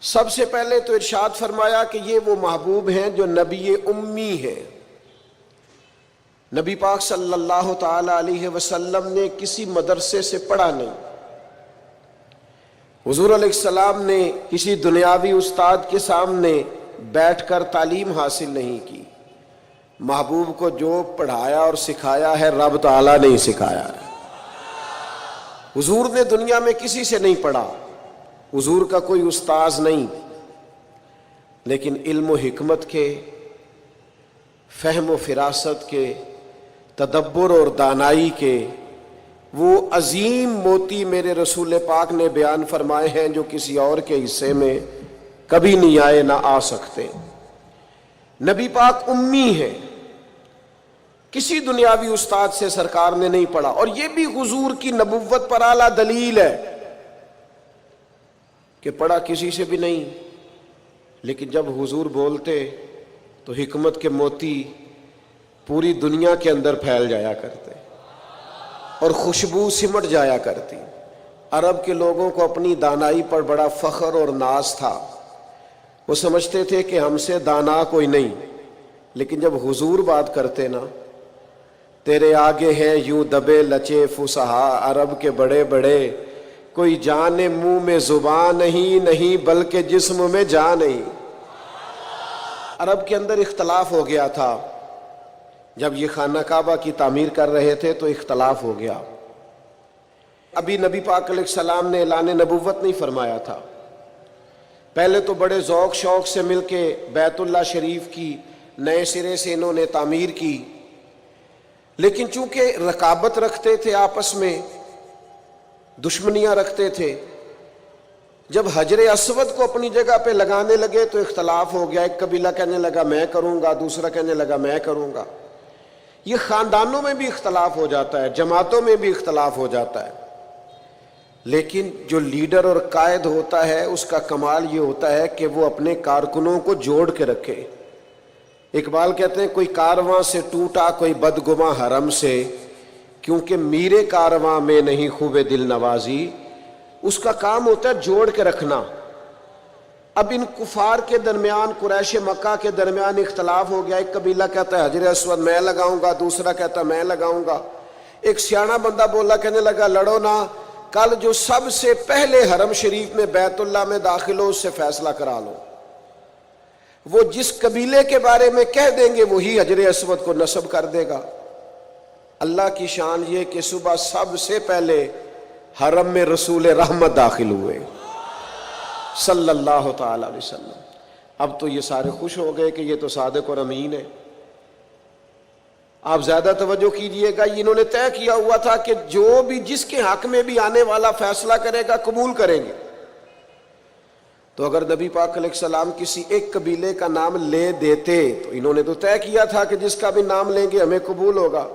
سب سے پہلے تو ارشاد فرمایا کہ یہ وہ محبوب ہیں جو نبی امی ہیں۔ نبی پاک صلی اللہ تعالی علیہ وسلم نے کسی مدرسے سے پڑھا نہیں، حضور علیہ السلام نے کسی دنیاوی استاد کے سامنے بیٹھ کر تعلیم حاصل نہیں کی۔ محبوب کو جو پڑھایا اور سکھایا ہے رب تعالیٰ نے ہی سکھایا ہے۔ حضور نے دنیا میں کسی سے نہیں پڑھا، حضور کا کوئی استاذ نہیں، لیکن علم و حکمت کے، فہم و فراست کے، تدبر اور دانائی کے وہ عظیم موتی میرے رسول پاک نے بیان فرمائے ہیں جو کسی اور کے حصے میں کبھی نہیں آئے، نہ آ سکتے۔ نبی پاک امی ہیں، کسی دنیاوی استاد سے سرکار نے نہیں پڑھا، اور یہ بھی حضور کی نبوت پر اعلیٰ دلیل ہے کہ پڑھا کسی سے بھی نہیں، لیکن جب حضور بولتے تو حکمت کے موتی پوری دنیا کے اندر پھیل جایا کرتے اور خوشبو سمٹ جایا کرتی۔ عرب کے لوگوں کو اپنی دانائی پر بڑا فخر اور ناز تھا، وہ سمجھتے تھے کہ ہم سے دانا کوئی نہیں، لیکن جب حضور بات کرتے نا، تیرے آگے ہیں یوں دبے لچے فصحا عرب کے بڑے بڑے، کوئی جان منہ میں زبان نہیں بلکہ جسم میں جان نہیں۔ عرب کے اندر اختلاف ہو گیا تھا، جب یہ خانہ کعبہ کی تعمیر کر رہے تھے تو اختلاف ہو گیا۔ ابھی نبی پاک علیہ السلام نے اعلان نبوت نہیں فرمایا تھا، پہلے تو بڑے ذوق شوق سے مل کے بیت اللہ شریف کی نئے سرے سے انہوں نے تعمیر کی، لیکن چونکہ رقابت رکھتے تھے، آپس میں دشمنیاں رکھتے تھے، جب حجر اسود کو اپنی جگہ پہ لگانے لگے تو اختلاف ہو گیا۔ ایک قبیلہ کہنے لگا میں کروں گا، دوسرا کہنے لگا میں کروں گا۔ یہ خاندانوں میں بھی اختلاف ہو جاتا ہے، جماعتوں میں بھی اختلاف ہو جاتا ہے، لیکن جو لیڈر اور قائد ہوتا ہے اس کا کمال یہ ہوتا ہے کہ وہ اپنے کارکنوں کو جوڑ کے رکھے۔ اقبال کہتے ہیں کوئی کارواں سے ٹوٹا کوئی بدگماں حرم سے، کیونکہ میرے کارواں میں نہیں خوب دل نوازی۔ اس کا کام ہوتا ہے جوڑ کے رکھنا۔ اب ان کفار کے درمیان، قریش مکہ کے درمیان اختلاف ہو گیا، ایک قبیلہ کہتا ہے حجر اسود میں لگاؤں گا، دوسرا کہتا ہے میں لگاؤں گا۔ ایک سیاںا بندہ بولا، کہنے لگا لڑو نہ، کل جو سب سے پہلے حرم شریف میں بیت اللہ میں داخل ہو اس سے فیصلہ کرا لو۔ وہ جس قبیلے کے بارے میں کہہ دیں گے وہی حجر اسود کو نصب کر دے گا۔ اللہ کی شان یہ کہ صبح سب سے پہلے حرم میں رسول رحمت داخل ہوئے صلی اللہ تعالی علیہ وسلم۔ اب تو یہ سارے خوش ہو گئے کہ یہ تو صادق اور امین ہے۔ آپ زیادہ توجہ کیجئے گا، انہوں نے طے کیا ہوا تھا کہ جو بھی جس کے حق میں بھی آنے والا فیصلہ کرے گا قبول کریں گے۔ تو اگر نبی پاک علیہ السلام کسی ایک قبیلے کا نام لے دیتے تو انہوں نے تو طے کیا تھا کہ جس کا بھی نام لیں گے ہمیں قبول ہوگا،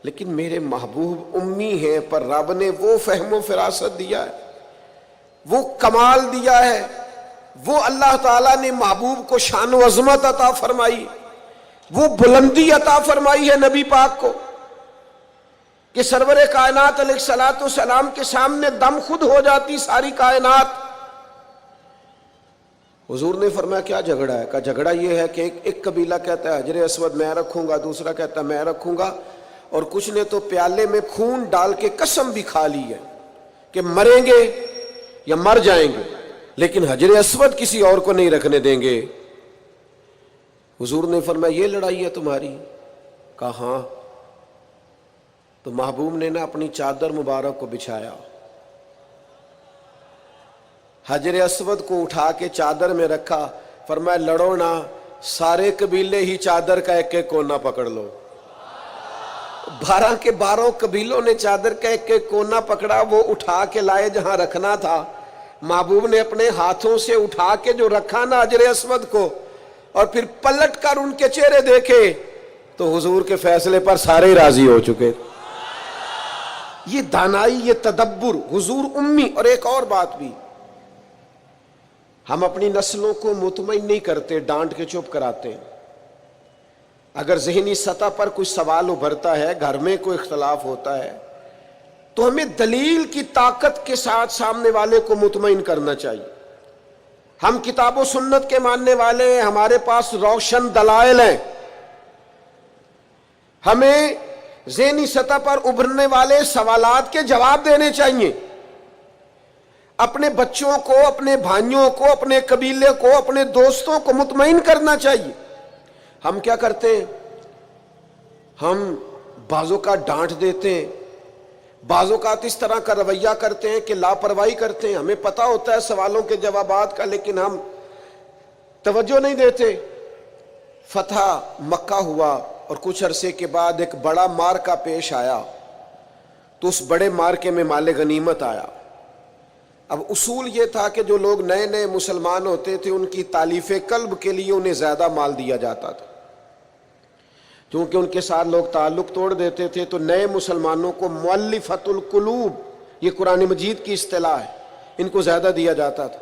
لیکن میرے محبوب امی ہیں، پر رب نے وہ فہم و فراست دیا ہے، وہ کمال دیا ہے، وہ اللہ تعالیٰ نے محبوب کو شان و عظمت عطا فرمائی، وہ بلندی عطا فرمائی ہے نبی پاک کو کہ سرور کائنات علیہ الصلوۃ والسلام کے سامنے دم خود ہو جاتی ساری کائنات۔ حضور نے فرمایا کیا جھگڑا ہے؟ کہا جھگڑا یہ ہے کہ ایک قبیلہ کہتا ہے حجر اسود میں رکھوں گا، دوسرا کہتا ہے میں رکھوں گا، اور کچھ نے تو پیالے میں خون ڈال کے قسم بھی کھا لی ہے کہ مریں گے یا مر جائیں گے، لیکن حجر اسود کسی اور کو نہیں رکھنے دیں گے۔ حضور نے فرمایا یہ لڑائی ہے تمہاری؟ کہا ہاں۔ تو محبوب نے نا اپنی چادر مبارک کو بچھایا، حجر اسود کو اٹھا کے چادر میں رکھا، فرمایا لڑو نا، سارے قبیلے ہی چادر کا ایک ایک کونا پکڑ لو۔ 12 کے 12 قبیلوں نے چادر کا ایک ایک کونا پکڑا، وہ اٹھا کے لائے جہاں رکھنا تھا۔ محبوب نے اپنے ہاتھوں سے اٹھا کے جو رکھا نا حجر اسود کو، اور پھر پلٹ کر ان کے چہرے دیکھے تو حضور کے فیصلے پر سارے راضی ہو چکے۔ یہ دانائی، یہ تدبر، حضور امی۔ اور ایک اور بات بھی، ہم اپنی نسلوں کو مطمئن نہیں کرتے، ڈانٹ کے چپ کراتے ہیں۔ اگر ذہنی سطح پر کوئی سوال ابھرتا ہے، گھر میں کوئی اختلاف ہوتا ہے، تو ہمیں دلیل کی طاقت کے ساتھ سامنے والے کو مطمئن کرنا چاہیے۔ ہم کتاب و سنت کے ماننے والے ہیں، ہمارے پاس روشن دلائل ہیں، ہمیں ذہنی سطح پر ابھرنے والے سوالات کے جواب دینے چاہیے، اپنے بچوں کو، اپنے بھائیوں کو، اپنے قبیلے کو، اپنے دوستوں کو مطمئن کرنا چاہیے۔ ہم کیا کرتے ہیں؟ ہم بعضوں کا ڈانٹ دیتے ہیں، بعض اوقات اس طرح کا رویہ کرتے ہیں کہ لاپرواہی کرتے ہیں، ہمیں پتہ ہوتا ہے سوالوں کے جوابات کا، لیکن ہم توجہ نہیں دیتے۔ فتح مکہ ہوا اور کچھ عرصے کے بعد ایک بڑا معرکہ پیش آیا، تو اس بڑے معرکے میں مال غنیمت آیا۔ اب اصول یہ تھا کہ جو لوگ نئے نئے مسلمان ہوتے تھے ان کی تالیف قلب کے لیے انہیں زیادہ مال دیا جاتا تھا، کیونکہ ان کے ساتھ لوگ تعلق توڑ دیتے تھے، تو نئے مسلمانوں کو مؤلفۃ القلوب، یہ قرآن مجید کی اصطلاح ہے، ان کو زیادہ دیا جاتا تھا۔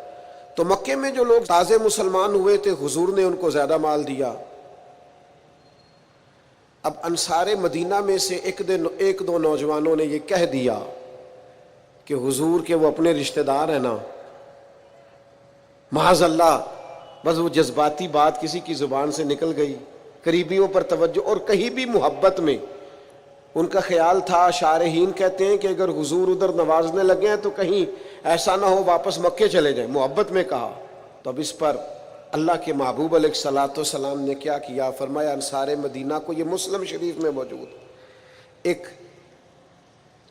تو مکے میں جو لوگ تازے مسلمان ہوئے تھے حضور نے ان کو زیادہ مال دیا۔ اب انصار مدینہ میں سے ایک دو نوجوانوں نے یہ کہہ دیا کہ حضور کے وہ اپنے رشتہ دار ہیں نا، معاذ اللہ، بس وہ جذباتی بات کسی کی زبان سے نکل گئی، قریبیوں پر توجہ، اور کہیں بھی محبت میں ان کا خیال تھا، شارحین کہتے ہیں کہ اگر حضور ادھر نوازنے لگے ہیں تو کہیں ایسا نہ ہو واپس مکے چلے جائیں، محبت میں کہا۔ تو اب اس پر اللہ کے محبوب علیہ الصلوۃ والسلام نے کیا کیا؟ فرمایا انصار مدینہ کو، یہ مسلم شریف میں موجود ایک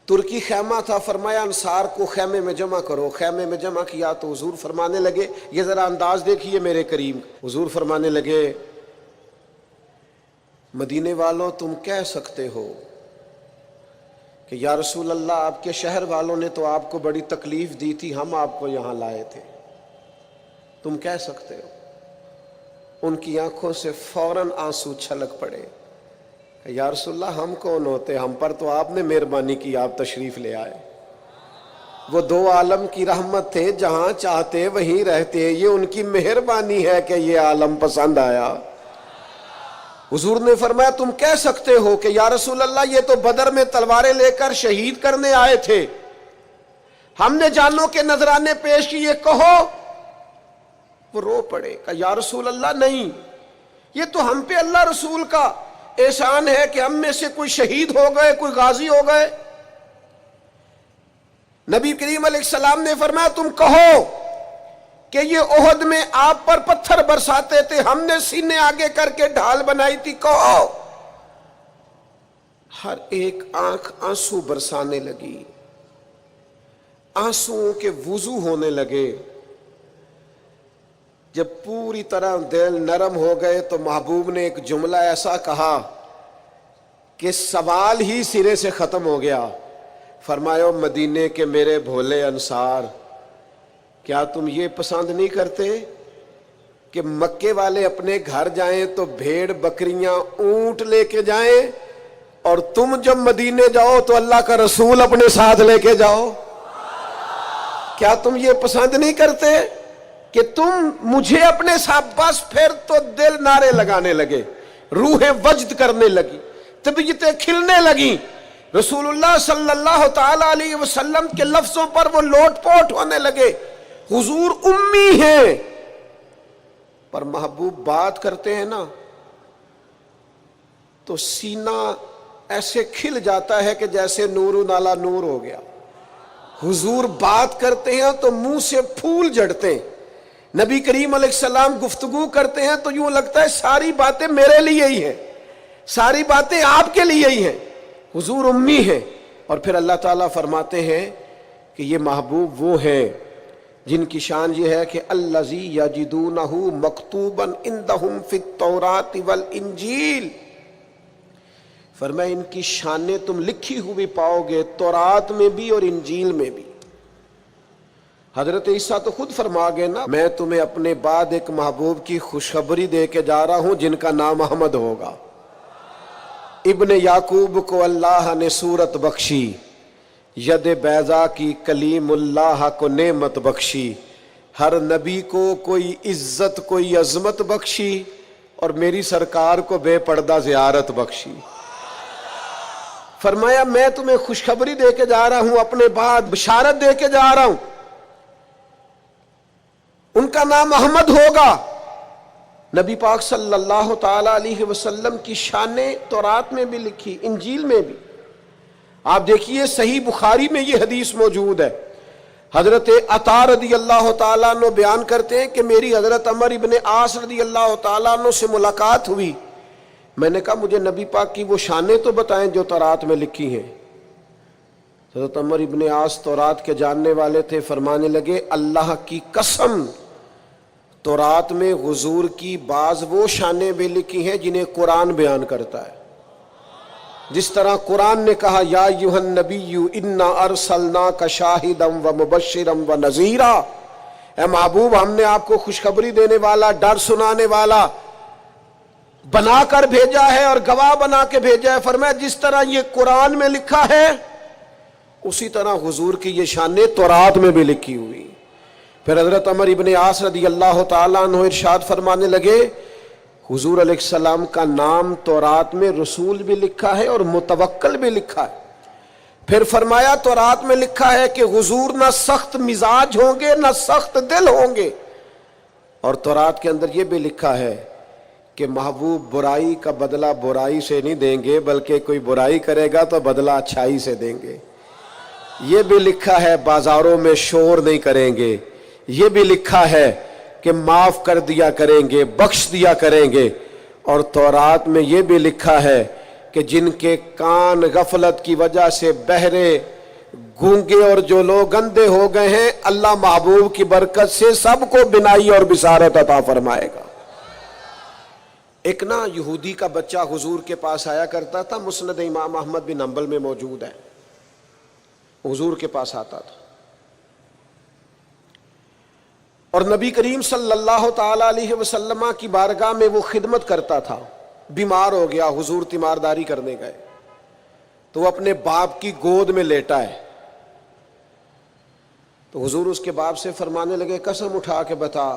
ترکی خیمہ تھا، فرمایا انصار کو خیمے میں جمع کرو۔ خیمے میں جمع کیا تو حضور فرمانے لگے، یہ ذرا انداز دیکھیے میرے کریم، حضور فرمانے لگے مدینے والوں تم کہہ سکتے ہو کہ یا رسول اللہ آپ کے شہر والوں نے تو آپ کو بڑی تکلیف دی تھی، ہم آپ کو یہاں لائے تھے، تم کہہ سکتے ہو؟ ان کی آنکھوں سے فوراً آنسو چھلک پڑے، یا رسول اللہ ہم کون ہوتے، ہم پر تو آپ نے مہربانی کی، آپ تشریف لے آئے۔ وہ دو عالم کی رحمت تھے، جہاں چاہتے وہیں رہتے، یہ ان کی مہربانی ہے کہ یہ عالم پسند آیا۔ حضور نے فرمایا تم کہہ سکتے ہو کہ یا رسول اللہ یہ تو بدر میں تلواریں لے کر شہید کرنے آئے تھے، ہم نے جانوں کے نذرانے پیش کیے، کہو۔ وہ رو پڑے کہ یا رسول اللہ نہیں، یہ تو ہم پہ اللہ رسول کا احسان ہے کہ ہم میں سے کوئی شہید ہو گئے، کوئی غازی ہو گئے۔ نبی کریم علیہ السلام نے فرمایا تم کہو کہ یہ احد میں آپ پر پتھر برساتے تھے، ہم نے سینے آگے کر کے ڈھال بنائی تھی، کہو۔ ہر ایک آنکھ آنسو برسانے لگی، آنسوؤں کے وضو ہونے لگے۔ جب پوری طرح دل نرم ہو گئے تو محبوب نے ایک جملہ ایسا کہا کہ سوال ہی سرے سے ختم ہو گیا۔ فرمایا مدینے کے میرے بھولے انصار، کیا تم یہ پسند نہیں کرتے کہ مکے والے اپنے گھر جائیں تو بھیڑ بکریاں اونٹ لے کے جائیں، اور تم جب مدینے جاؤ تو اللہ کا رسول اپنے ساتھ لے کے جاؤ؟ کیا تم یہ پسند نہیں کرتے کہ تم مجھے اپنے ساتھ؟ بس پھر تو دل نعرے لگانے لگے، روحیں وجد کرنے لگی، طبیعتیں کھلنے لگیں۔ رسول اللہ صلی اللہ تعالی علیہ وسلم کے لفظوں پر وہ لوٹ پوٹ ہونے لگے۔ حضور امی ہیں پر محبوب بات کرتے ہیں نا تو سینہ ایسے کھل جاتا ہے کہ جیسے نور نالا نور ہو گیا۔ حضور بات کرتے ہیں تو منہ سے پھول جھڑتے ہیں، نبی کریم علیہ السلام گفتگو کرتے ہیں تو یوں لگتا ہے ساری باتیں میرے لیے ہی ہیں، ساری باتیں آپ کے لیے ہی ہیں۔ حضور امی ہیں، اور پھر اللہ تعالیٰ فرماتے ہیں کہ یہ محبوب وہ ہیں جن کی شان یہ ہے کہ الذی یجدونہ مکتوبا عندہم فی التوراۃ والانجیل، فرمایا ان کی شانیں تم لکھی ہوئی پاؤ گے تورات میں بھی اور انجیل میں بھی۔ حضرت عیسیٰ تو خود فرما گئے نا، میں تمہیں اپنے بعد ایک محبوب کی خوشخبری دے کے جا رہا ہوں جن کا نام احمد ہوگا۔ ابن یعقوب کو اللہ نے صورت بخشی، ید بیضا کی کلیم اللہ کو نعمت بخشی، ہر نبی کو کوئی عزت کوئی عظمت بخشی، اور میری سرکار کو بے پردہ زیارت بخشی۔ فرمایا میں تمہیں خوشخبری دے کے جا رہا ہوں، اپنے بعد بشارت دے کے جا رہا ہوں۔ ان کا نام احمد ہوگا۔ نبی پاک صلی اللہ تعالی علیہ وسلم کی شانیں تورات میں بھی لکھی، انجیل میں بھی۔ آپ دیکھیے صحیح بخاری میں یہ حدیث موجود ہے، حضرت عطا رضی اللہ تعالیٰ عنہ بیان کرتے ہیں کہ میری حضرت عمر ابن عاص رضی اللہ تعالیٰ عنہ سے ملاقات ہوئی۔ میں نے کہا مجھے نبی پاک کی وہ شانیں تو بتائیں جو تورات میں لکھی ہیں۔ حضرت عمر ابن عاص تورات کے جاننے والے تھے، فرمانے لگے اللہ کی قسم تورات میں حضور کی بعض وہ شانیں بھی لکھی ہیں جنہیں قرآن بیان کرتا ہے۔ جس طرح قرآن نے کہا یا ایھا النبی انا ارسلناک شاہدا ومبشرا ونذیرا، اے محبوب ہم نے آپ کو خوشخبری دینے والا، ڈر سنانے والا بنا کر بھیجا ہے اور گواہ بنا کے بھیجا ہے۔ فرمایا جس طرح یہ قرآن میں لکھا ہے اسی طرح حضور کی یہ شانیں تورات میں بھی لکھی ہوئی۔ پھر حضرت عمر ابن عاص رضی اللہ تعالیٰ عنہ ارشاد فرمانے لگے حضور علیہ السلام کا نام تورات میں رسول بھی لکھا ہے اور متوکل بھی لکھا ہے۔ پھر فرمایا تورات میں لکھا ہے کہ حضور نہ سخت مزاج ہوں گے نہ سخت دل ہوں گے، اور تورات کے اندر یہ بھی لکھا ہے کہ محبوب برائی کا بدلہ برائی سے نہیں دیں گے بلکہ کوئی برائی کرے گا تو بدلہ اچھائی سے دیں گے۔ یہ بھی لکھا ہے بازاروں میں شور نہیں کریں گے، یہ بھی لکھا ہے کہ معاف کر دیا کریں گے، بخش دیا کریں گے، اور تورات میں یہ بھی لکھا ہے کہ جن کے کان غفلت کی وجہ سے بہرے گونگے اور جو لوگ اندھے ہو گئے ہیں اللہ محبوب کی برکت سے سب کو بینائی اور بصارت عطا فرمائے گا۔ ایک نا یہودی کا بچہ حضور کے پاس آیا کرتا تھا، مسند امام احمد بن حنبل میں موجود ہے، حضور کے پاس آتا تھا اور نبی کریم صلی اللہ تعالی علیہ وسلم کی بارگاہ میں وہ خدمت کرتا تھا۔ بیمار ہو گیا، حضور تیمارداری کرنے گئے تو وہ اپنے باپ کی گود میں لیٹا ہے، تو حضور اس کے باپ سے فرمانے لگے قسم اٹھا کے بتا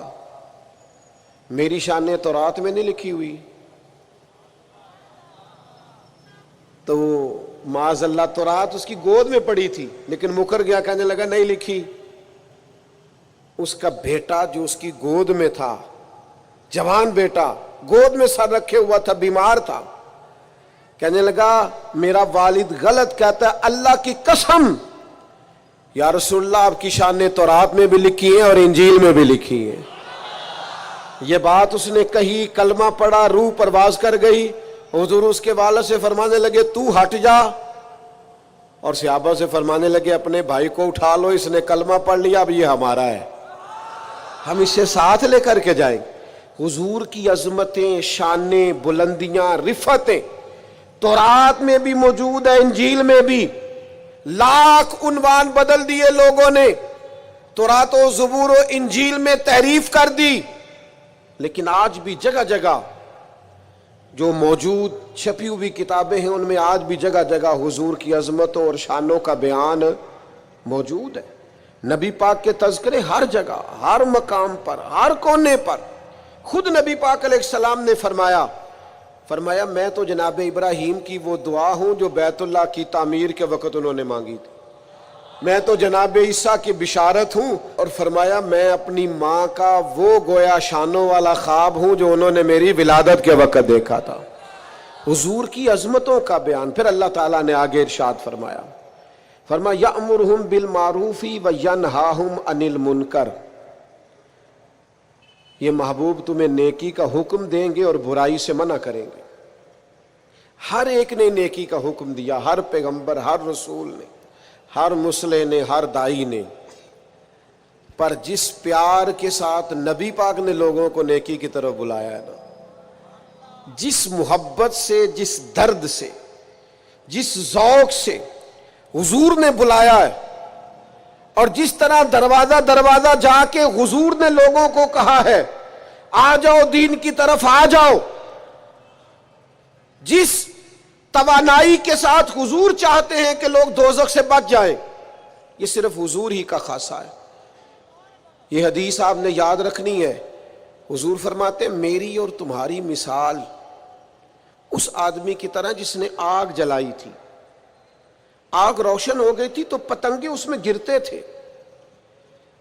میری شانیں تورات میں نہیں لکھی ہوئی؟ تو معاذ اللہ تورات اس کی گود میں پڑی تھی لیکن مکر گیا، کہنے لگا نہیں لکھی۔ اس کا بیٹا جو اس کی گود میں تھا، جوان بیٹا گود میں سر رکھے ہوا تھا، بیمار تھا، کہنے لگا میرا والد غلط کہتا ہے، اللہ کی قسم یا رسول اللہ آپ کی شانیں تورات میں بھی لکھی ہیں اور انجیل میں بھی لکھی ہیں۔ یہ بات اس نے کہی، کلمہ پڑھا، روح پرواز کر گئی۔ حضور اس کے والد سے فرمانے لگے تو ہٹ جا، اور صحابہ سے فرمانے لگے اپنے بھائی کو اٹھا لو، اس نے کلمہ پڑھ لیا، اب یہ ہمارا ہے، ہم اسے ساتھ لے کر کے جائیں۔ حضور کی عظمتیں، شانیں، بلندیاں، رفتیں تورات میں بھی موجود ہے، انجیل میں بھی۔ لاکھ عنوان بدل دیے لوگوں نے، تورات و زبور و انجیل میں تحریف کر دی، لیکن آج بھی جگہ جگہ جو موجود چھپی ہوئی کتابیں ہیں ان میں آج بھی جگہ جگہ حضور کی عظمتوں اور شانوں کا بیان موجود ہے۔ نبی پاک کے تذکرے ہر جگہ، ہر مقام پر، ہر کونے پر۔ خود نبی پاک علیہ السلام نے فرمایا میں تو جناب ابراہیم کی وہ دعا ہوں جو بیت اللہ کی تعمیر کے وقت انہوں نے مانگی تھی، میں تو جناب عیسیٰ کی بشارت ہوں، اور فرمایا میں اپنی ماں کا وہ گویا شانوں والا خواب ہوں جو انہوں نے میری ولادت کے وقت دیکھا تھا۔ حضور کی عظمتوں کا بیان۔ پھر اللہ تعالیٰ نے آگے ارشاد فرمایا یَأْمُرُهُم بِالْمَعْرُوفِ وَيَنْهَاهُمْ عَنِ الْمُنْکَرِ، یہ محبوب تمہیں نیکی کا حکم دیں گے اور برائی سے منع کریں گے۔ ہر ایک نے نیکی کا حکم دیا، ہر پیغمبر، ہر رسول نے، ہر مصلح نے، ہر دائی نے، پر جس پیار کے ساتھ نبی پاک نے لوگوں کو نیکی کی طرف بلایا ہے نا، جس محبت سے، جس درد سے، جس ذوق سے حضور نے بلایا ہے، اور جس طرح دروازہ دروازہ جا کے حضور نے لوگوں کو کہا ہے آ جاؤ دین کی طرف آ جاؤ، جس توانائی کے ساتھ حضور چاہتے ہیں کہ لوگ دوزخ سے بچ جائیں، یہ صرف حضور ہی کا خاصہ ہے۔ یہ حدیث آپ نے یاد رکھنی ہے۔ حضور فرماتے ہیں میری اور تمہاری مثال اس آدمی کی طرح جس نے آگ جلائی تھی، آگ روشن ہو گئی تھی تو پتنگے اس میں گرتے تھے،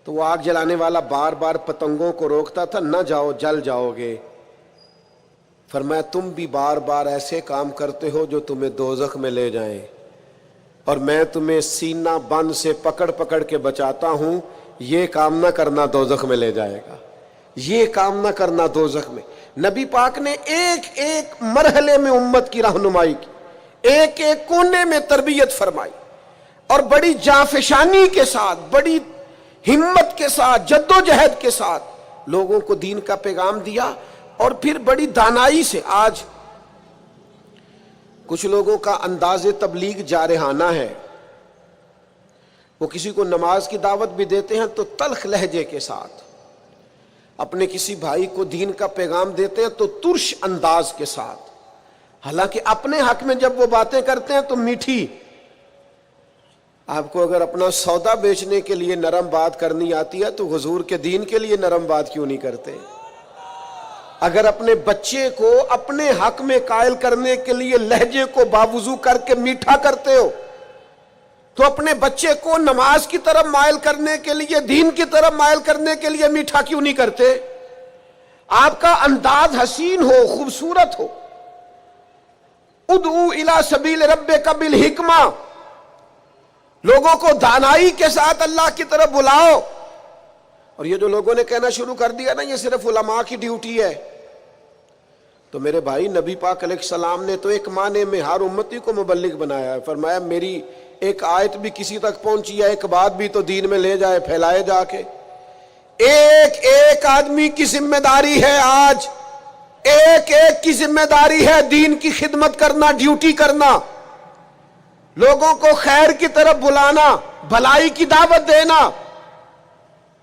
تو وہ آگ جلانے والا بار بار پتنگوں کو روکتا تھا، نہ جاؤ جل جاؤ گے۔ فرمایا تم بھی بار بار ایسے کام کرتے ہو جو تمہیں دوزخ میں لے جائیں، اور میں تمہیں سینہ بند سے پکڑ پکڑ کے بچاتا ہوں، یہ کام نہ کرنا دوزخ میں لے جائے گا، یہ کام نہ کرنا دوزخ میں۔ نبی پاک نے ایک ایک مرحلے میں امت کی رہنمائی کی، ایک ایک کونے میں تربیت فرمائی، اور بڑی جانفشانی کے ساتھ، بڑی ہمت کے ساتھ، جد و جہد کے ساتھ لوگوں کو دین کا پیغام دیا، اور پھر بڑی دانائی سے۔ آج کچھ لوگوں کا انداز تبلیغ جارحانہ ہے، وہ کسی کو نماز کی دعوت بھی دیتے ہیں تو تلخ لہجے کے ساتھ، اپنے کسی بھائی کو دین کا پیغام دیتے ہیں تو ترش انداز کے ساتھ، حالانکہ اپنے حق میں جب وہ باتیں کرتے ہیں تو میٹھی۔ آپ کو اگر اپنا سودا بیچنے کے لیے نرم بات کرنی آتی ہے تو حضور کے دین کے لیے نرم بات کیوں نہیں کرتے؟ اگر اپنے بچے کو اپنے حق میں قائل کرنے کے لیے لہجے کو باوضو کر کے میٹھا کرتے ہو تو اپنے بچے کو نماز کی طرف مائل کرنے کے لیے، دین کی طرف مائل کرنے کے لیے میٹھا کیوں نہیں کرتے؟ آپ کا انداز حسین ہو، خوبصورت ہو۔ ادعو الی سبیل ربک بالحکمہ، لوگوں کو دانائی کے ساتھ اللہ کی طرف بلاؤ۔ اور یہ جو لوگوں نے کہنا شروع کر دیا نا یہ صرف علماء کی ڈیوٹی ہے، تو میرے بھائی نبی پاک علیہ السلام نے تو ایک معنی میں ہر امتی کو مبلغ بنایا ہے۔ فرمایا میری ایک آیت بھی کسی تک پہنچی ہے، ایک بات بھی تو دین میں لے جائے، پھیلائے جا کے۔ ایک ایک آدمی کی ذمہ داری ہے، آج ایک ایک کی ذمہ داری ہے دین کی خدمت کرنا، ڈیوٹی کرنا، لوگوں کو خیر کی طرف بلانا، بھلائی کی دعوت دینا۔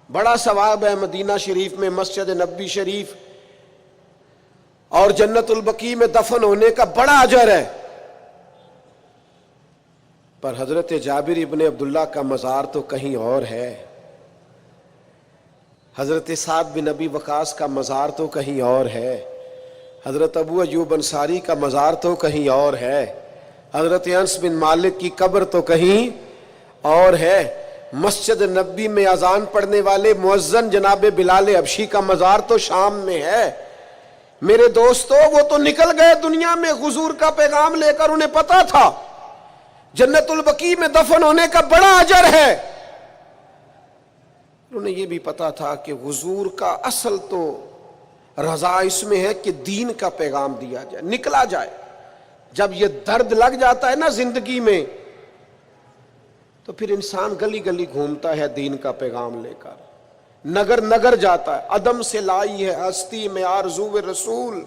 بڑا ثواب ہے مدینہ شریف میں مسجد نبوی شریف اور جنت البقیع میں دفن ہونے کا، بڑا اجر ہے۔ پر حضرت جابر ابن عبداللہ کا مزار تو کہیں اور ہے، حضرت سعد بن ابی وقاص کا مزار تو کہیں اور ہے، حضرت ابو ایوب انصاری کا مزار تو کہیں اور ہے، حضرت انس بن مالک کی قبر تو کہیں اور ہے، مسجد نبوی میں اذان پڑھنے والے مؤذن جناب بلال حبشی کا مزار تو شام میں ہے۔ میرے دوستو وہ تو نکل گئے دنیا میں حضور کا پیغام لے کر، انہیں پتا تھا جنت البقیع میں دفن ہونے کا بڑا اجر ہے، انہیں یہ بھی پتا تھا کہ حضور کا اصل تو رضا اس میں ہے کہ دین کا پیغام دیا جائے، نکلا جائے۔ جب یہ درد لگ جاتا ہے نا زندگی میں تو پھر انسان گلی گلی گھومتا ہے دین کا پیغام لے کر، نگر نگر جاتا ہے۔ عدم سے لائی ہے ہستی میں آرزو رسول،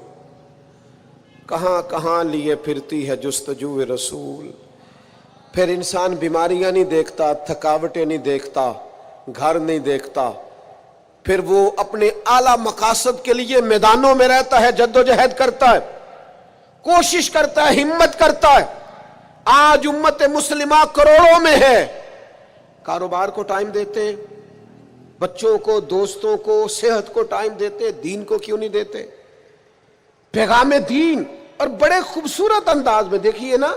کہاں کہاں لیے پھرتی ہے جستجو رسول۔ پھر انسان بیماریاں نہیں دیکھتا، تھکاوٹیں نہیں دیکھتا، گھر نہیں دیکھتا، پھر وہ اپنے اعلیٰ مقاصد کے لیے میدانوں میں رہتا ہے، جد و جہد کرتا ہے، کوشش کرتا ہے، ہمت کرتا ہے۔ آج امت مسلمہ کروڑوں میں ہے، کاروبار کو ٹائم دیتے، بچوں کو، دوستوں کو، صحت کو ٹائم دیتے، دین کو کیوں نہیں دیتے؟ پیغام دین، اور بڑے خوبصورت انداز میں دیکھیے نا،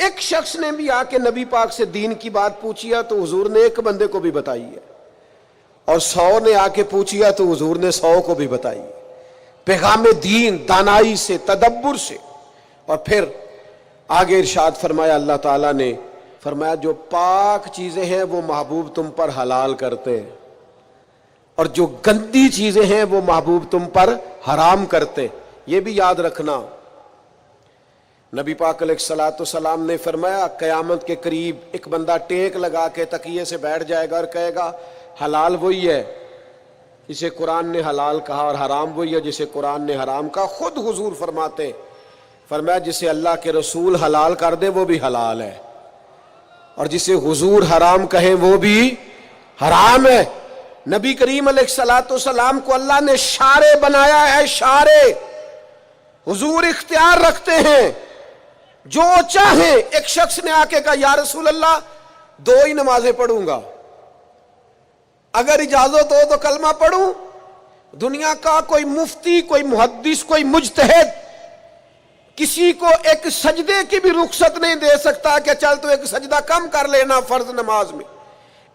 ایک شخص نے بھی آ کے نبی پاک سے دین کی بات پوچھی ہے تو حضور نے ایک بندے کو بھی بتائی ہے، اور 100 نے آ کے پوچھی ہے تو حضور نے 100 کو بھی بتائی ہے۔ پیغام دین دانائی سے، تدبر سے۔ اور پھر آگے ارشاد فرمایا اللہ تعالیٰ نے، فرمایا جو پاک چیزیں ہیں وہ محبوب تم پر حلال کرتے ہیں، اور جو گندی چیزیں ہیں وہ محبوب تم پر حرام کرتے۔ یہ بھی یاد رکھنا، نبی پاک علیہ الصلوۃ والسلام نے فرمایا قیامت کے قریب ایک بندہ ٹیک لگا کے تکیے سے بیٹھ جائے گا اور کہے گا حلال وہی ہے جسے قرآن نے حلال کہا، اور حرام وہی ہے جسے قرآن نے حرام کہا۔ خود حضور فرماتے، فرمایا جسے اللہ کے رسول حلال کر دے وہ بھی حلال ہے، اور جسے حضور حرام کہیں وہ بھی حرام ہے۔ نبی کریم علیہ الصلوۃ والسلام کو اللہ نے شارع بنایا ہے، شارع۔ حضور اختیار رکھتے ہیں، جو چاہیں۔ ایک شخص نے آ کے کہا یا رسول اللہ 2 ہی نمازیں پڑھوں گا، اگر اجازت ہو تو کلمہ پڑھوں۔ دنیا کا کوئی مفتی، کوئی محدث، کوئی مجتہد کسی کو ایک سجدے کی بھی رخصت نہیں دے سکتا کہ چل تو ایک سجدہ کم کر لینا فرض نماز میں۔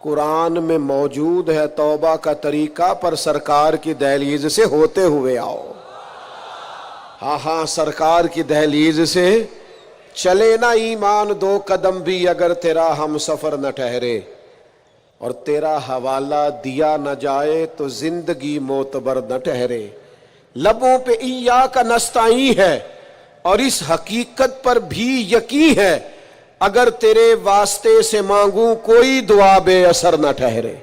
قرآن میں موجود ہے توبہ کا طریقہ، پر سرکار کی دہلیز سے ہوتے ہوئے آؤ۔ ہاں ہاں، سرکار کی دہلیز سے چلے نہ ایمان دو قدم بھی، اگر تیرا ہم سفر نہ ٹھہرے، اور تیرا حوالہ دیا نہ جائے تو زندگی معتبر نہ ٹھہرے۔ لبوں پہ ایاک نستعین ہے، اور اس حقیقت پر بھی یقین ہے، اگر تیرے واسطے سے مانگوں کوئی دعا بے اثر نہ ٹھہرے۔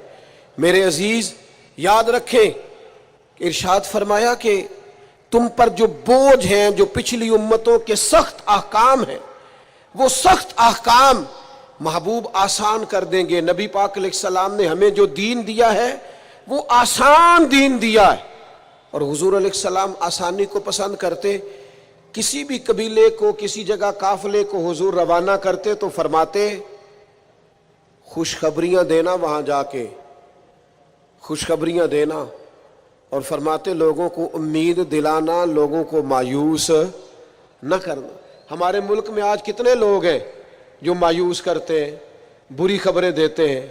میرے عزیز یاد رکھیں، ارشاد فرمایا کہ تم پر جو بوجھ ہیں، جو پچھلی امتوں کے سخت احکام ہیں، وہ سخت احکام محبوب آسان کر دیں گے۔ نبی پاک علیہ السلام نے ہمیں جو دین دیا ہے وہ آسان دین دیا ہے، اور حضور علیہ السلام آسانی کو پسند کرتے۔ کسی بھی قبیلے کو، کسی جگہ قافلے کو حضور روانہ کرتے تو فرماتے خوشخبریاں دینا، وہاں جا کے خوشخبریاں دینا، اور فرماتے لوگوں کو امید دلانا، لوگوں کو مایوس نہ کرنا۔ ہمارے ملک میں آج کتنے لوگ ہیں جو مایوس کرتے ہیں، بری خبریں دیتے ہیں،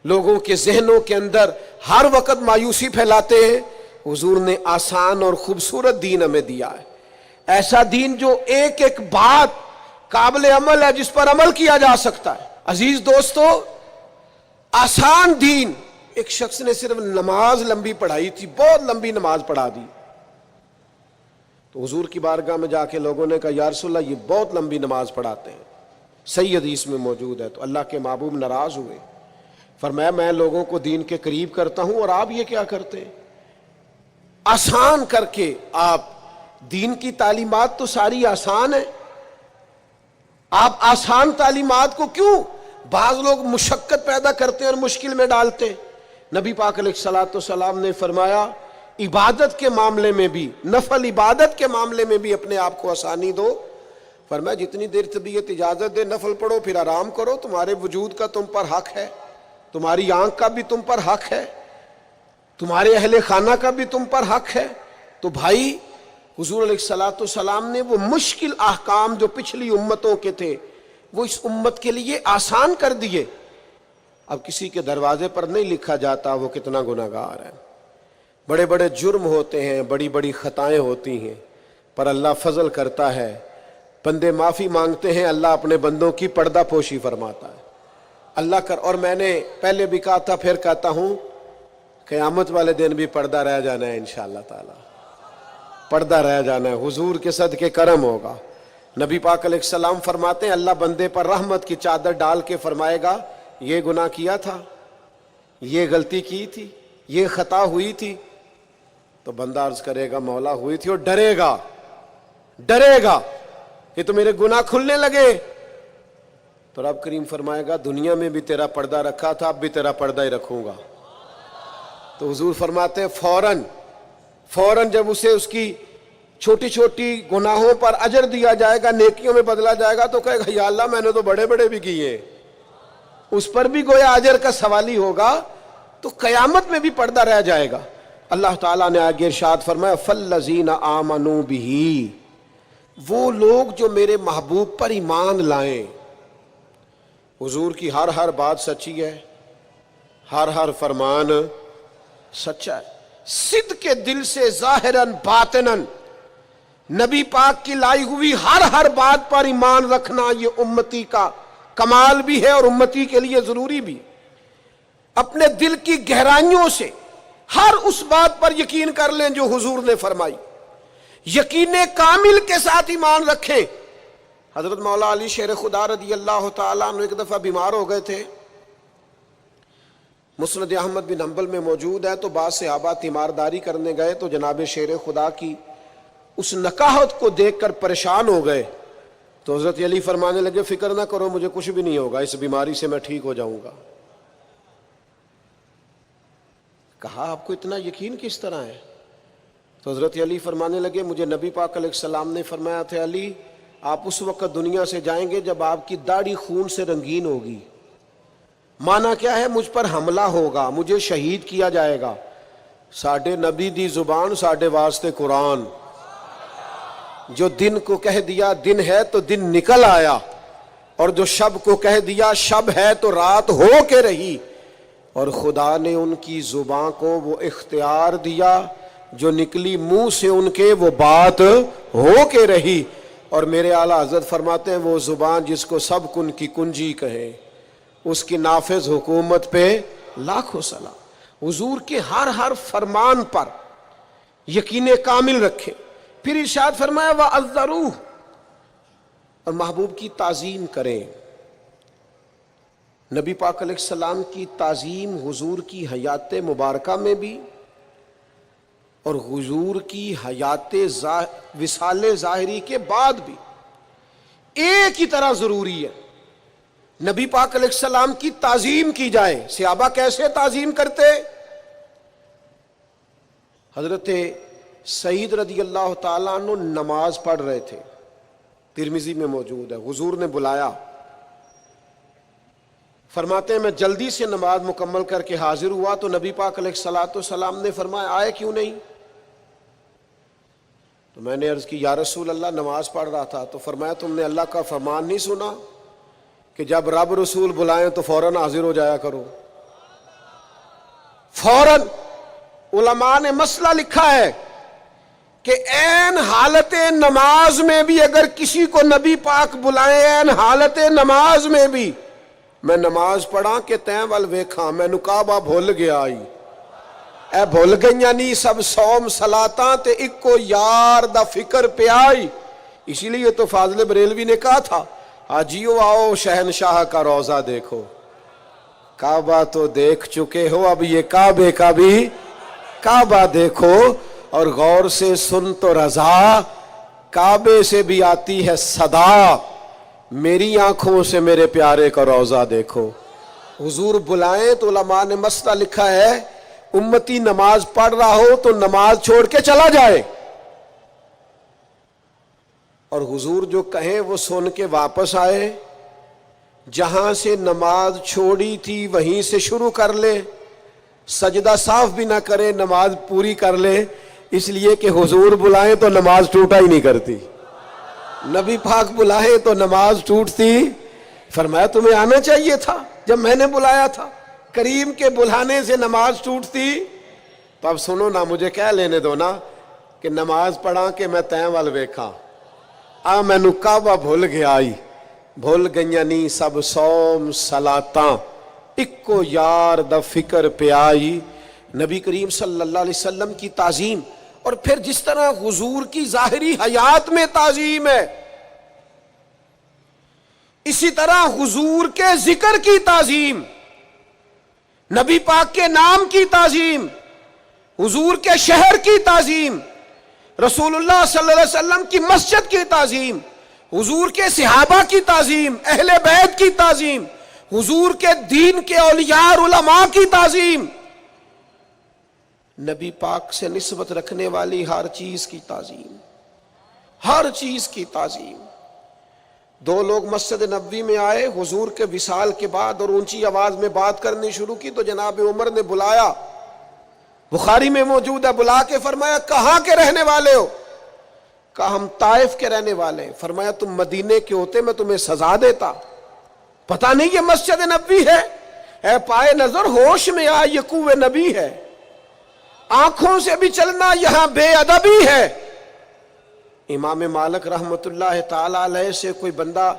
لوگوں کے ذہنوں کے اندر ہر وقت مایوسی پھیلاتے ہیں۔ حضور نے آسان اور خوبصورت دین ہمیں دیا ہے، ایسا دین جو ایک ایک بات قابل عمل ہے، جس پر عمل کیا جا سکتا ہے۔ عزیز دوستو، آسان دین۔ ایک شخص نے صرف نماز لمبی پڑھائی تھی، بہت لمبی نماز پڑھا دی، تو حضور کی بارگاہ میں جا کے لوگوں نے کہا یا رسول اللہ، یہ بہت لمبی نماز پڑھاتے ہیں، صحیح حدیث میں موجود ہے۔ تو اللہ کے محبوب ناراض ہوئے، فرمایا میں لوگوں کو دین کے قریب کرتا ہوں اور آپ یہ کیا کرتے ہیں؟ آسان کر کے آپ، دین کی تعلیمات تو ساری آسان ہے، آپ آسان تعلیمات کو کیوں؟ بعض لوگ مشقت پیدا کرتے ہیں اور مشکل میں ڈالتے ہیں۔ نبی پاک علیہ الصلوۃ والسلام نے فرمایا عبادت کے معاملے میں بھی، نفل عبادت کے معاملے میں بھی اپنے آپ کو آسانی دو۔ فرمایا جتنی دیر طبیعت اجازت دے نفل پڑھو، پھر آرام کرو، تمہارے وجود کا تم پر حق ہے، تمہاری آنکھ کا بھی تم پر حق ہے، تمہارے اہل خانہ کا بھی تم پر حق ہے۔ تو بھائی، حضور علیہ الصلوۃ والسلام نے وہ مشکل احکام جو پچھلی امتوں کے تھے وہ اس امت کے لیے آسان کر دیے۔ اب کسی کے دروازے پر نہیں لکھا جاتا وہ کتنا گناہگار ہے، بڑے بڑے جرم ہوتے ہیں، بڑی بڑی خطائیں ہوتی ہیں، پر اللہ فضل کرتا ہے، بندے معافی مانگتے ہیں، اللہ اپنے بندوں کی پردہ پوشی فرماتا ہے۔ اللہ کر، اور میں نے پہلے بھی کہا تھا، پھر کہتا ہوں، قیامت والے دن بھی پردہ رہ جانا ہے انشاءاللہ تعالی، پردہ رہ جانا ہے، حضور کے صدقے کرم ہوگا۔ نبی پاک علیہ السلام فرماتے ہیں اللہ بندے پر رحمت کی چادر ڈال کے فرمائے گا یہ گناہ کیا تھا، یہ غلطی کی تھی، یہ خطا ہوئی تھی، تو بندہ عرض کرے گا مولا ہوئی تھی، اور ڈرے گا کہ تو میرے گناہ کھلنے لگے، تو رب کریم فرمائے گا دنیا میں بھی تیرا پردہ رکھا تھا، اب بھی تیرا پردہ ہی رکھوں گا۔ تو حضور فرماتے ہیں فوراً جب اسے اس کی چھوٹی چھوٹی گناہوں پر اجر دیا جائے گا، نیکیوں میں بدلا جائے گا، تو کہے گا یا اللہ میں نے تو بڑے بڑے بھی کیے، اس پر بھی گویا اجر کا سوال ہی ہوگا، تو قیامت میں بھی پردہ رہ جائے گا۔ اللہ تعالیٰ نے آگے ارشاد فرمایا فَالَّذِينَ آمَنُوا بِهِ، وہ لوگ جو میرے محبوب پر ایمان لائیں۔ حضور کی ہر بات سچی ہے، ہر فرمان سچا ہے، صدق کے دل سے ظاہراً باطناً نبی پاک کی لائی ہوئی ہر بات پر ایمان رکھنا یہ امتی کا کمال بھی ہے اور امتی کے لیے ضروری بھی۔ اپنے دل کی گہرائیوں سے ہر اس بات پر یقین کر لیں جو حضور نے فرمائی، یقین کامل کے ساتھ ایمان رکھیں۔ حضرت مولا علی شیر خدا رضی اللہ تعالیٰ عنہ ایک دفعہ بیمار ہو گئے تھے، مسند احمد بن حنبل میں موجود ہے، تو بعض صحابہ تیمارداری کرنے گئے تو جناب شیر خدا کی اس نکاحت کو دیکھ کر پریشان ہو گئے، تو حضرت علی فرمانے لگے فکر نہ کرو، مجھے کچھ بھی نہیں ہوگا، اس بیماری سے میں ٹھیک ہو جاؤں گا۔ کہا آپ کو اتنا یقین کس طرح ہے؟ تو حضرت علی فرمانے لگے مجھے نبی پاک علیہ السلام نے فرمایا تھا علی آپ اس وقت دنیا سے جائیں گے جب آپ کی داڑھی خون سے رنگین ہوگی، معنی کیا ہے؟ مجھ پر حملہ ہوگا، مجھے شہید کیا جائے گا۔ ساڈے نبی دی زبان ساڈے واسطے قرآن، جو دن کو کہہ دیا دن ہے تو دن نکل آیا، اور جو شب کو کہہ دیا شب ہے تو رات ہو کے رہی۔ اور خدا نے ان کی زبان کو وہ اختیار دیا جو نکلی منہ سے ان کے وہ بات ہو کے رہی. اور میرے اعلیٰ حضرت فرماتے ہیں وہ زبان جس کو سب کن کی کنجی کہے اس کی نافذ حکومت پہ لاکھوں سلام. حضور کے ہر فرمان پر یقین کامل رکھیں. پھر ارشاد فرمایا وَعَذَّرُوهُ، اور محبوب کی تعظیم کریں. نبی پاک علیہ السلام کی تعظیم حضور کی حیات مبارکہ میں بھی اور حضور کی حیات وصال ظاہری کے بعد بھی ایک ہی طرح ضروری ہے. نبی پاک علیہ السلام کی تعظیم کی جائے. صحابہ کیسے تعظیم کرتے؟ حضرت سعید رضی اللہ تعالیٰ عنہ نماز پڑھ رہے تھے، ترمذی میں موجود ہے. حضور نے بلایا، فرماتے ہیں میں جلدی سے نماز مکمل کر کے حاضر ہوا تو نبی پاک علیہ السلام نے فرمایا آئے کیوں نہیں؟ تو میں نے عرض کی یا رسول اللہ نماز پڑھ رہا تھا. تو فرمایا تم نے اللہ کا فرمان نہیں سنا کہ جب رب رسول بلائیں تو فوراً حاضر ہو جایا کرو؟ فوراً. علماء نے مسئلہ لکھا ہے کہ عین حالت نماز میں بھی اگر کسی کو نبی پاک بلائیں، عین حالت نماز میں بھی میں نماز پڑھا کہ تیں ول ویکھاں میں نکابہ بھول گیا آئی اے بھول گئیاں نہیں سب سوم صلاتاں تے اکو یار دا فکر پہ آئی. اسی لیے تو فاضل بریلوی نے کہا تھا آجیو آؤ شہنشاہ کا روضہ دیکھو. کعبہ تو دیکھ چکے ہو اب یہ کعبے کا بھی کعبہ دیکھو اور غور سے سن تو رضا کعبے سے بھی آتی ہے صدا میری آنکھوں سے میرے پیارے کا روضہ دیکھو. حضور بلائیں تو علماء نے مسئلہ لکھا ہے امتی نماز پڑھ رہا ہو تو نماز چھوڑ کے چلا جائے اور حضور جو کہیں وہ سن کے واپس آئے. جہاں سے نماز چھوڑی تھی وہیں سے شروع کر لے، سجدہ صاف بھی نہ کرے نماز پوری کر لے، اس لیے کہ حضور بلائیں تو نماز ٹوٹا ہی نہیں کرتی. نبی پاک بلائیں تو نماز ٹوٹتی. فرمایا تمہیں آنا چاہیے تھا جب میں نے بلایا تھا. کریم کے بلانے سے نماز ٹوٹتی. تو اب سنو نا، مجھے کہہ لینے دو نا کہ نماز پڑھا کہ میں تیں ول ویکھاں آ میں کعبہ بھول گیا آئی بھول گئیاں نہیں سب سوم صلاتاں اکو یار دا فکر پہ آئی. نبی کریم صلی اللہ علیہ وسلم کی تعظیم اور پھر جس طرح حضور کی ظاہری حیات میں تعظیم ہے اسی طرح حضور کے ذکر کی تعظیم، نبی پاک کے نام کی تعظیم، حضور کے شہر کی تعظیم، رسول اللہ صلی اللہ علیہ وسلم کی مسجد کی تعظیم، حضور کے صحابہ کی تعظیم، اہل بیت کی تعظیم، حضور کے دین کے اولیاء اور علماء کی تعظیم، نبی پاک سے نسبت رکھنے والی ہر چیز کی تعظیم، ہر چیز کی تعظیم. دو لوگ مسجد نبوی میں آئے حضور کے وصال کے بعد اور اونچی آواز میں بات کرنی شروع کی تو جناب عمر نے بلایا، بخاری میں موجود ہے، بلا کے فرمایا کہاں کے رہنے والے ہو؟ کہا ہم طائف کے رہنے والے ہیں. فرمایا تم مدینے کے ہوتے میں تمہیں سزا دیتا، پتہ نہیں یہ مسجد نبوی ہے؟ اے پائے نظر ہوش میں آ یہ کوہ نبی ہے، آنکھوں سے بھی چلنا یہاں بے ادبی ہے. امام مالک رحمت اللہ تعالی علیہ سے کوئی بندہ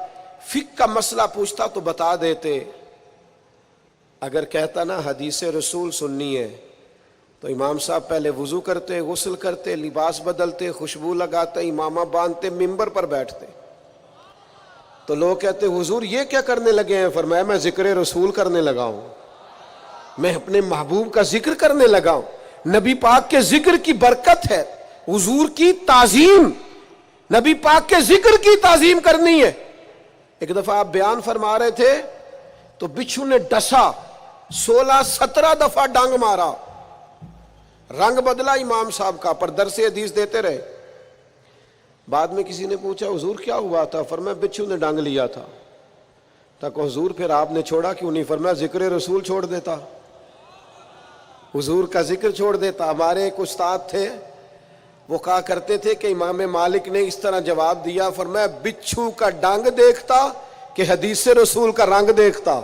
فقہ کا مسئلہ پوچھتا تو بتا دیتے. اگر کہتا نا حدیث رسول سننی ہے تو امام صاحب پہلے وضو کرتے، غسل کرتے، لباس بدلتے، خوشبو لگاتے، امامہ باندھتے، ممبر پر بیٹھتے. تو لوگ کہتے حضور یہ کیا کرنے لگے ہیں؟ فرمایا میں ذکر رسول کرنے لگا ہوں، میں اپنے محبوب کا ذکر کرنے لگا ہوں. نبی پاک کے ذکر کی برکت ہے، حضور کی تعظیم، نبی پاک کے ذکر کی تعظیم کرنی ہے. ایک دفعہ آپ بیان فرما رہے تھے تو بچھو نے ڈسا، 16-17 دفعہ ڈانگ مارا، رنگ بدلا امام صاحب کا، پر درس حدیث دیتے رہے. بعد میں کسی نے پوچھا حضور کیا ہوا تھا؟ فرمایا بچھو نے ڈانگ لیا تھا. تک حضور پھر آپ نے چھوڑا کیوں نہیں؟ فرمایا ذکر رسول چھوڑ دیتا، حضور کا ذکر چھوڑ دیتا. ہمارے ایک استاد تھے وہ کہا کرتے تھے کہ امام مالک نے اس طرح جواب دیا، فرمایا بچھو کا ڈانگ دیکھتا کہ حدیث رسول کا رنگ دیکھتا.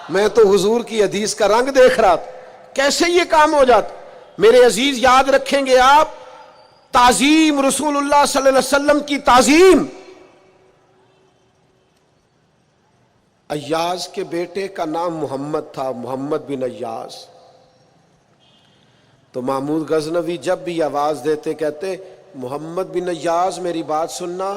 میں تو حضور کی حدیث کا رنگ دیکھ رہا تھا، کیسے یہ کام ہو جاتا۔ میرے عزیز یاد رکھیں گے آپ، تعظیم رسول اللہ صلی اللہ علیہ وسلم کی تعظیم۔ ایاز کے بیٹے کا نام محمد تھا، محمد بن ایاز۔ تو محمود غزنوی جب بھی آواز دیتے کہتے محمد بن ایاز میری بات سننا۔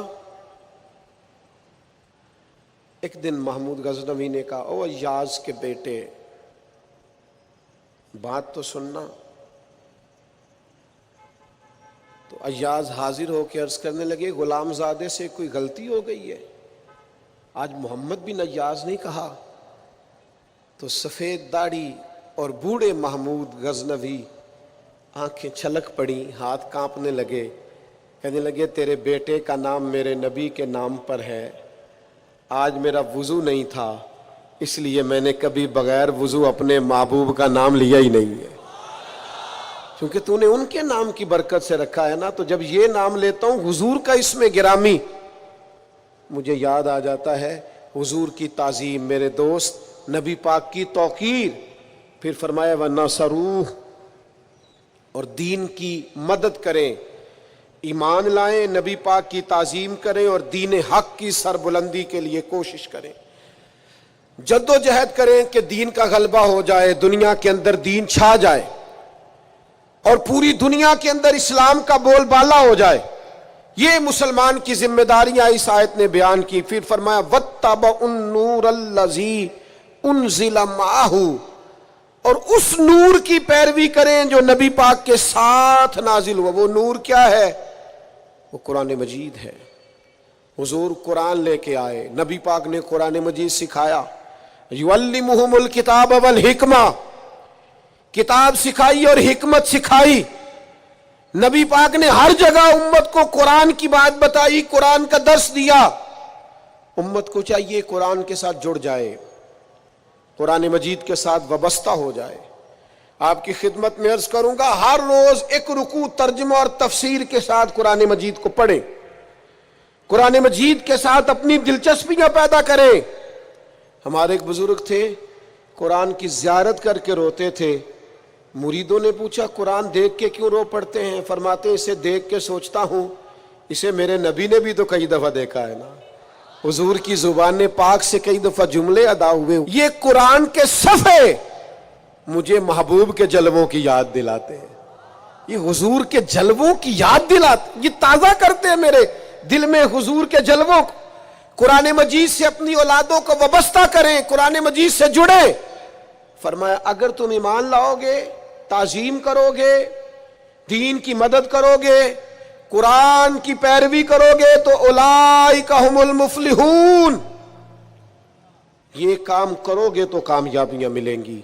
ایک دن محمود غزنوی نے کہا او ایاز کے بیٹے بات تو سننا۔ تو ایاز حاضر ہو کے عرض کرنے لگے غلام زادے سے کوئی غلطی ہو گئی ہے، آج محمد بن ایاز نہیں کہا۔ تو سفید داڑھی اور بوڑھے محمود غزنوی آنکھیں چھلک پڑی، ہاتھ کانپنے لگے، کہنے لگے تیرے بیٹے کا نام میرے نبی کے نام پر ہے، آج میرا وضو نہیں تھا اس لیے میں نے کبھی بغیر وضو اپنے محبوب کا نام لیا ہی نہیں ہے، کیونکہ تو نے ان کے نام کی برکت سے رکھا ہے نا۔ تو جب یہ نام لیتا ہوں حضور کا اسم گرامی، مجھے یاد آ جاتا ہے حضور کی تعظیم، میرے دوست نبی پاک کی توقیر۔ پھر فرمایا وَنَصَرُوهُ، اور دین کی مدد کریں، ایمان لائیں، نبی پاک کی تعظیم کریں اور دین حق کی سربلندی کے لیے کوشش کریں، جد و جہد کریں کہ دین کا غلبہ ہو جائے، دنیا کے اندر دین چھا جائے اور پوری دنیا کے اندر اسلام کا بول بالا ہو جائے۔ یہ مسلمان کی ذمہ داریاں اس آیت نے بیان کی۔ پھر فرمایا وَاتَّبَعُوا النُّورَ الَّذِي أُنزِلَ مَعَهُ، اور اس نور کی پیروی کریں جو نبی پاک کے ساتھ نازل ہوا۔ وہ نور کیا ہے؟ وہ قرآن مجید ہے۔ حضور قرآن لے کے آئے، نبی پاک نے قرآن مجید سکھایا، یعلمہم الکتاب والحکمہ، کتاب سکھائی اور حکمت سکھائی۔ نبی پاک نے ہر جگہ امت کو قرآن کی بات بتائی، قرآن کا درس دیا۔ امت کو چاہیے قرآن کے ساتھ جڑ جائے، قرآن مجید کے ساتھ وابستہ ہو جائے۔ آپ کی خدمت میں عرض کروں گا ہر روز ایک رکوع ترجمہ اور تفسیر کے ساتھ قرآن مجید کو پڑھیں، قرآن مجید کے ساتھ اپنی دلچسپیاں پیدا کریں۔ ہمارے ایک بزرگ تھے، قرآن کی زیارت کر کے روتے تھے۔ مریدوں نے پوچھا قرآن دیکھ کے کیوں رو پڑتے ہیں؟ فرماتے ہیں اسے دیکھ کے سوچتا ہوں اسے میرے نبی نے بھی تو کئی دفعہ دیکھا ہے نا، حضور کی زبان پاک سے کئی دفعہ جملے ادا ہوئے، یہ قرآن کے صفحے مجھے محبوب کے جلووں کی یاد دلاتے ہیں، یہ حضور کے جلووں کی یاد دلاتے، یہ تازہ کرتے ہیں میرے دل میں حضور کے جلووں کو۔ قرآن مجید سے اپنی اولادوں کو وابستہ کریں، قرآن مجید سے جڑیں۔ فرمایا اگر تم ایمان لاؤ گے، تعظیم کرو گے، دین کی مدد کرو گے، قرآن کی پیروی کرو گے تو اولئک ھم المفلحون، یہ کام کرو گے تو کامیابیاں ملیں گی۔